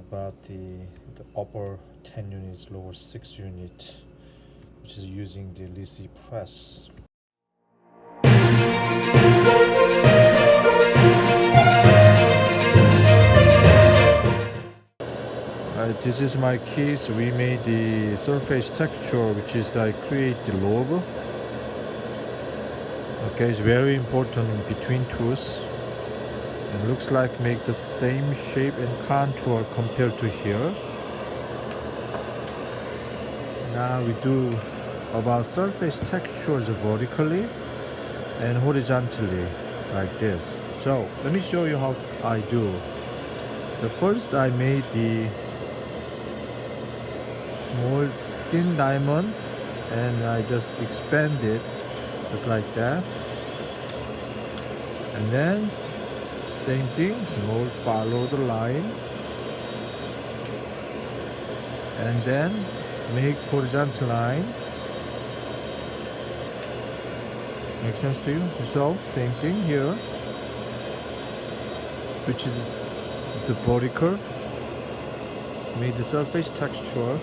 about the upper 10 units, lower 6 unit, which is using the Lisi press. This is my case. We made the surface texture, which is I create the logo. Okay, it's very important between tools. It looks like make the same shape and contour compared to here. Now we do about surface textures vertically and horizontally like this. So let me show you how I do. The first I made the small thin diamond and I just expand it just like that, and then same thing, small, follow the line, and then make horizontal line. Make sense to you? So same thing here, which is the vertical, made the surface texture,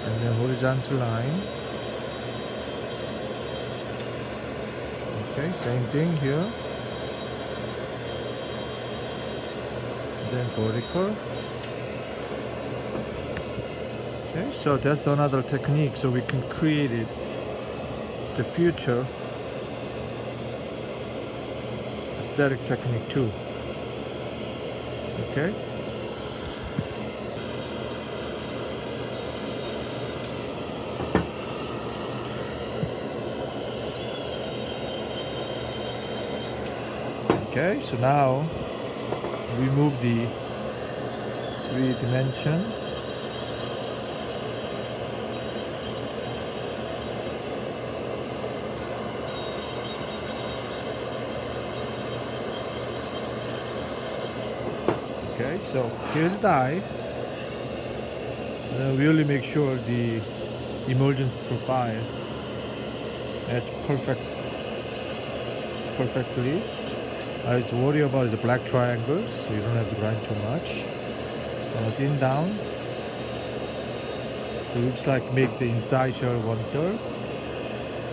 and then horizontal line. Okay, same thing here. Then vertical. Okay, so that's another technique, so we can create it the future aesthetic technique too. Okay. Okay, so now we move the 3-dimension. Okay, so here's the eye. Really make sure the emergence profile match perfectly. I was worried about the black triangles, so you don't have to grind too much. Thin down. So it looks like make the inside shell 1/3.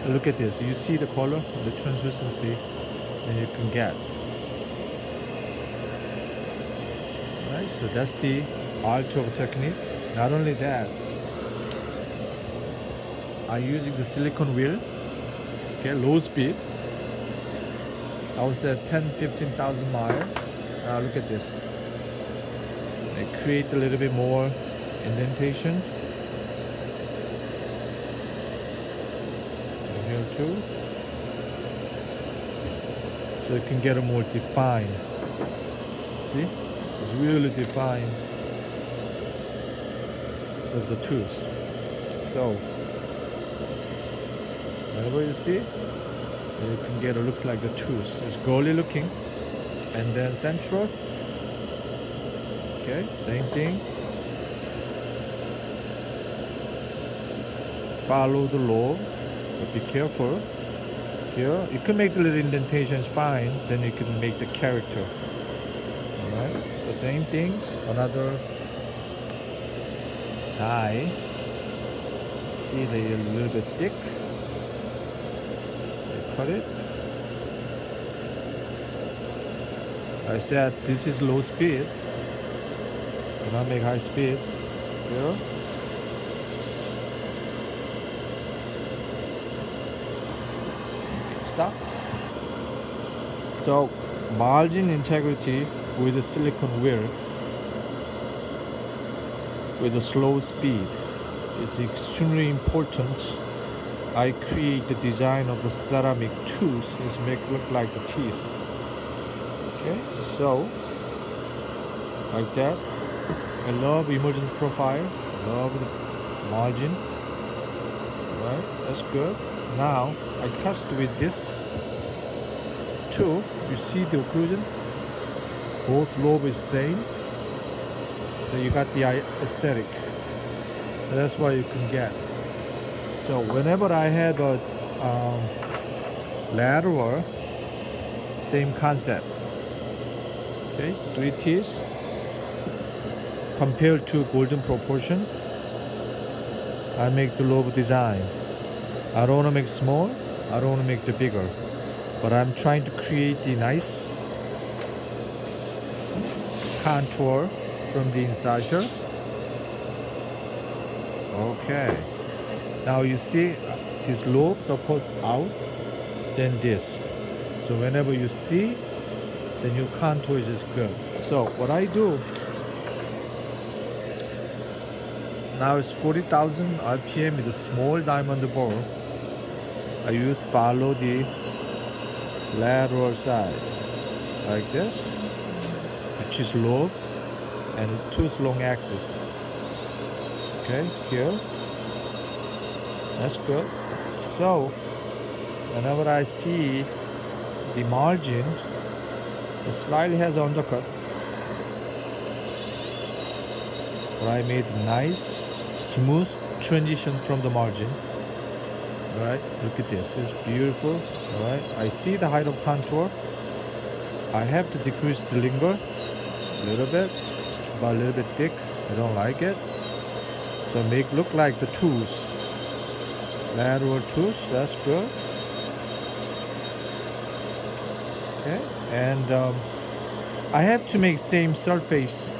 Look at this. You see the color, the translucency, and you can get. Right. So that's the Anterior technique. Not only that, I'm using the silicone wheel. Okay, low speed. I was at 10-15,000 miles. Look at this. I create a little bit more indentation. And here too. So you can get a more defined. See? It's really defined of the tooth. So whenever you see, you can get it looks like the tooth. It's girly looking, and then central. Okay, same thing. Follow the lobe, but be careful. Here, you can make the little indentations fine. Then you can make the character. All right, the same things. Another die. See, they're a little bit thick. Cut it. I said this is low speed. Do not make high speed. Here. Stop. So margin integrity with the silicone wheel with a slow speed is extremely important. I create the design of the ceramic tooth is make look like the teeth. Okay, so like that. I love emergence profile. Love the margin. Right, that's good. Now I test with this tool. You see the occlusion. Both lobe is same. So you got the aesthetic. That's what you can get. So whenever I had a lateral, same concept. Okay, 3 teeth. compared to golden proportion, I make the lobe design. I don't want to make small, I don't want to make the bigger, but I'm trying to create the nice contour from the incisor. Okay, now you see this lobe supposed out, then this. So whenever you see, then your contour is just good. So what I do now is 40,000 RPM with a small diamond bore. I use follow the lateral side like this, which is lobe and tooth long axis. Okay, here. That's good. So whenever I see the margin, it slightly has undercut, but I made a nice smooth transition from the margin. Alright, look at this, it's beautiful. Alright, I see the height of contour. I have to decrease the linger a little bit, about a little bit thick. I don't like it. So make look like the tooth, lateral tooth. That's good. Okay, and I have to make same surface,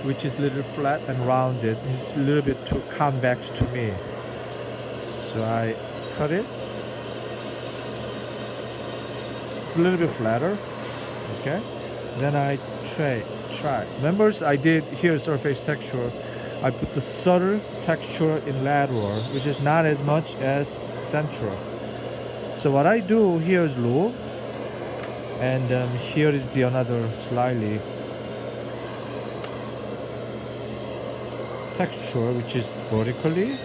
which is a little flat and rounded. It's a little bit too convex to me, so I cut it. It's a little bit flatter. Okay, then I try. Remember, I did here surface texture. I put the subtle texture in lateral, which is not as much as central. So what I do here is low, and here is the another slightly texture, which is vertically.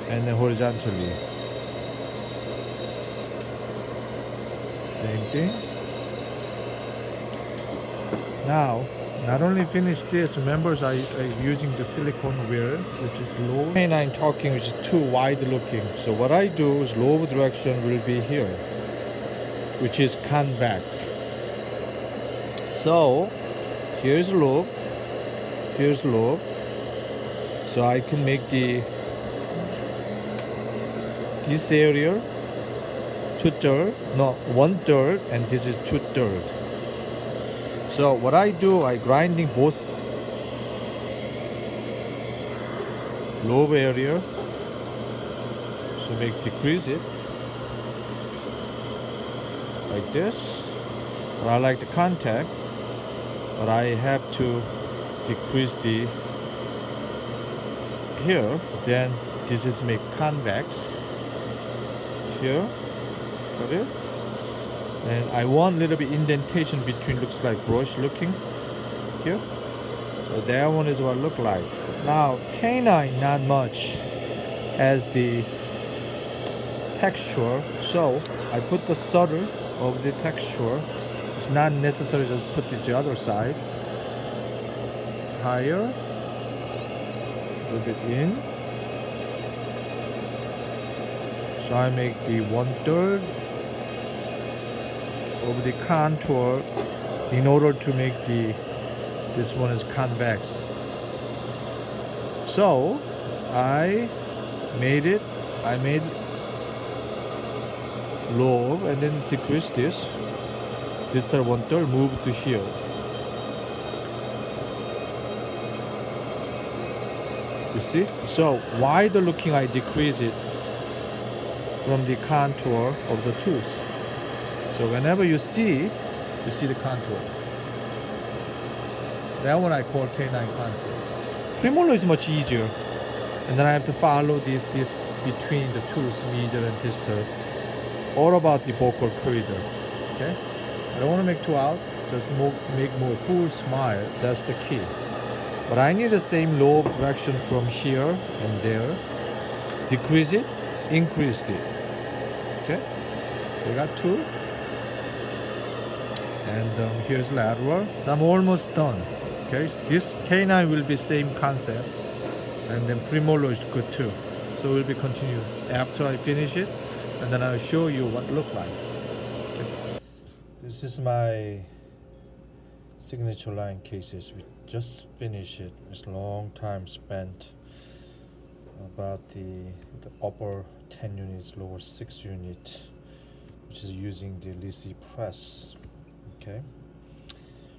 And then horizontally. Same thing. Now, not only finish this, remember I'm using the silicone wheel, which is low. Canine talking, which is too wide looking. So what I do is lobe direction will be here, which is convex. So here's lobe, here's lobe. So I can make this area 2/3, no 1/3, and this is 2/3. So what I do, I grinding both lobe area, so make decrease it like this. But I like the contact, but I have to decrease the here. Then this is make convex here, got it. And I want a little bit indentation between, looks like brush looking here. So that one is what it look like. Now canine not much has the texture, so I put the subtle of the texture. It's not necessary just put it the other side. Higher, a little bit in. So I make the 1/3 of the contour in order to make this one is convex. So I made lobe and then decrease this. This is 1/3, move to here. You see? So wider looking, I decrease it from the contour of the tooth. So whenever you see the contour. That one I call canine contour. Premolar is much easier, and then I have to follow this between the tooth, major and distal. All about the vocal corridor. Okay, I don't want to make too out. Just make more full smile. That's the key. But I need the same lobe direction from here and there. Decrease it, increase it. Okay, we got two. And here's lateral. I'm almost done. Okay, this canine will be same concept, and then premolar is good too. So we'll be continued after I finish it, and then I'll show you what it look like. This is my signature line cases. We just finished it. It's a long time spent. About the upper 10 units, lower 6 unit, which is using the Lisi press. Okay.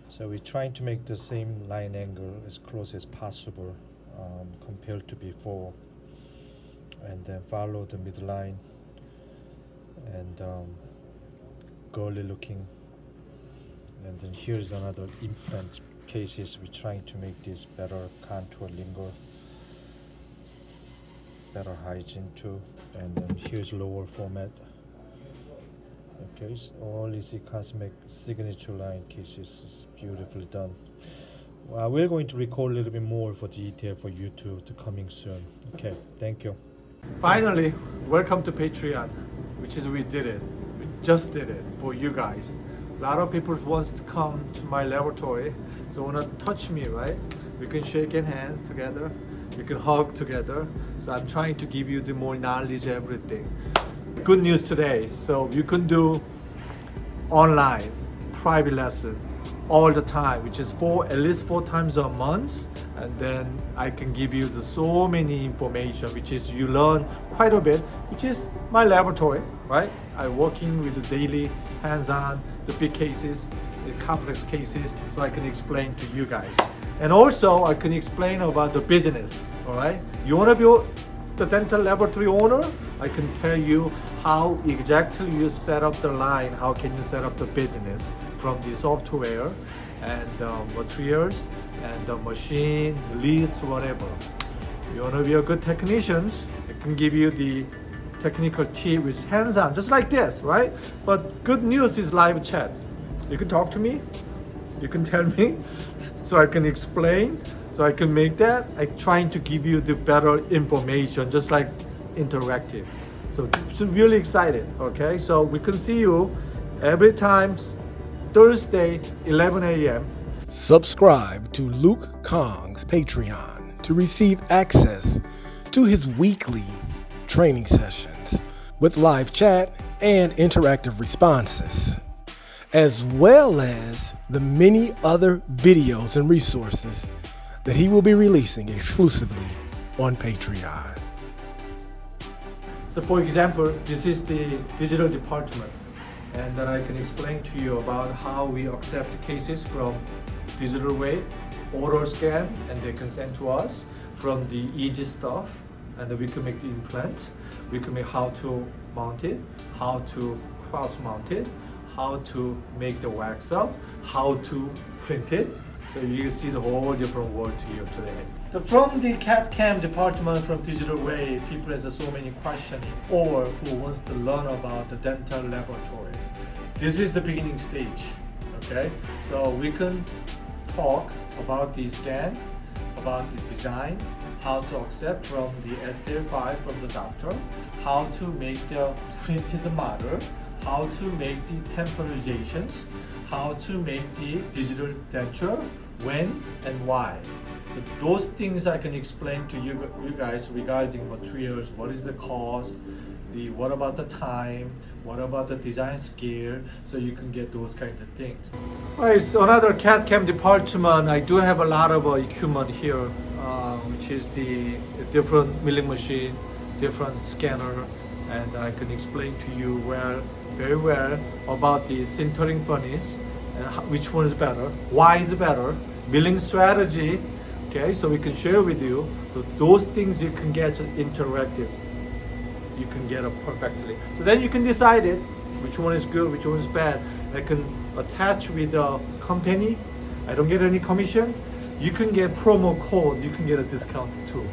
So we're trying to make the same line angle as close as possible compared to before, and then follow the midline and girly looking. And then here's another implant cases. We're trying to make this better contour linger, better hygiene too. And then here's lower format. Okay, so all Lisi Cosmic signature line cases is beautifully done. We're going to record a little bit more for detail for YouTube to coming soon. Okay, thank you. Finally, welcome to Patreon, which is we did it. We just did it for you guys. A lot of people wants to come to my laboratory, so wanna touch me, right? We can shake hands together, we can hug together. So I'm trying to give you the more knowledge, everything. Good news today. So you can do online private lesson all the time, which is at least 4 times a month, and then I can give you so many information, which is you learn quite a bit, which is my laboratory, right? I'm working with the daily hands-on, the big cases, the complex cases, so I can explain to you guys. And also I can explain about the business, all right? You want to be the dental laboratory owner? I can tell you how exactly you set up the line, how can you set up the business from the software and materials and the machine, lease, whatever. You want to be a good technician, I can give you the technical tip with hands-on, just like this, right? But good news is live chat. You can talk to me, you can tell me, so I can explain, so I can make that. I'm trying to give you the better information, just like interactive. So really excited, okay? So we can see you every time, Thursday, 11 a.m. Subscribe to Luke Kahn's Patreon to receive access to his weekly training sessions with live chat and interactive responses, as well as the many other videos and resources that he will be releasing exclusively on Patreon. So for example, this is the digital department, and then I can explain to you about how we accept cases from digital way, oral scan, and they can send to us from the easy stuff, and then we can make the implant, we can make how to mount it, how to cross mount it, how to make the wax up, how to print it. So you see the whole different world here today. So from the CADCAM Department, from Digital Way, people have so many questions or who wants to learn about the dental laboratory. This is the beginning stage, okay? So we can talk about the scan, about the design, how to accept from the STL file from the doctor, how to make the printed model, how to make the temporizations, how to make the digital denture, when and why. So those things I can explain to you guys regarding materials, what is the cost, what about the time, what about the design scale, so you can get those kinds of things. Alright, so another CAD-CAM department, I do have a lot of equipment here, which is the different milling machine, different scanner, and I can explain to you very well about the sintering furnace, and which one is better, why is it better, milling strategy, okay, so we can share with you. Those things you can get interactive. You can get it perfectly. So then you can decide it, which one is good, which one is bad. I can attach with the company. I don't get any commission. You can get promo code, you can get a discount too.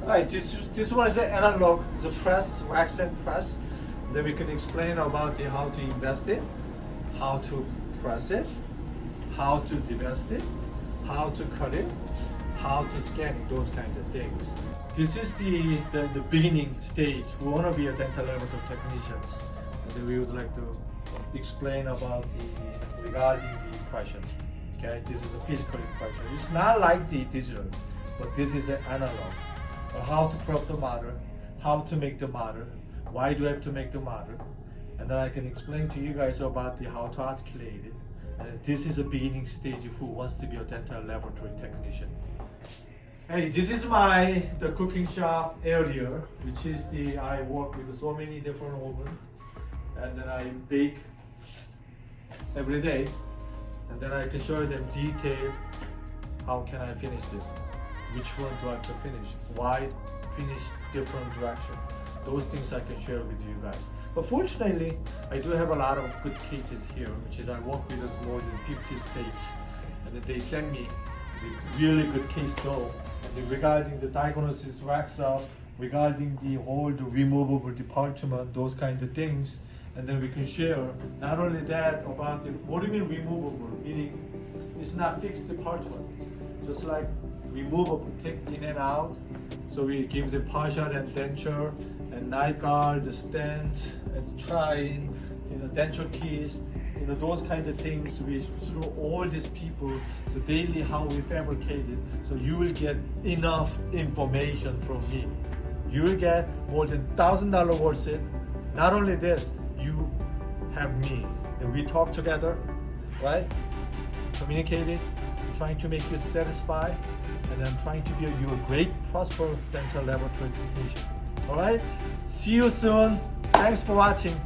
Alright, this one is an analog, it's a press, wax and press. Then we can explain about how to invest it, how to press it, how to divest it, how to cut it, how to scan, those kinds of things. This is the beginning stage. We want to be a dental laboratory technicians. And we would like to explain about regarding the impression. Okay, this is a physical impression. It's not like the digital, but this is an analog. How to prop the model, how to make the model, why do I have to make the model, and then I can explain to you guys about how to articulate it. And this is a beginning stage who wants to be a dental laboratory technician. Hey, this is the cooking shop area, which is I work with so many different ovens, and then I bake every day, and then I can show them detail how can I finish this, which one do I have to finish, why finish different direction. Those things I can share with you guys. But fortunately, I do have a lot of good cases here, which is I work with more than 50 states, and then they send me the really good case though, and then regarding the diagnosis wax up, regarding the removable department, those kind of things, and then we can share not only that about what do you mean removable, meaning it's not fixed department, just like removable, take in and out. So we give the partial and denture and night guard, the stent and trying, denture teeth, those kind of things. We through all these people, so daily how we fabricate it. So you will get enough information from me. You will get more than $1,000 worth it. Not only this, you have me. And we talk together, right? Communicate it, trying to make you satisfied, and I'm trying to build you a great, prosperous dental laboratory technician. All right? See you soon. Thanks for watching.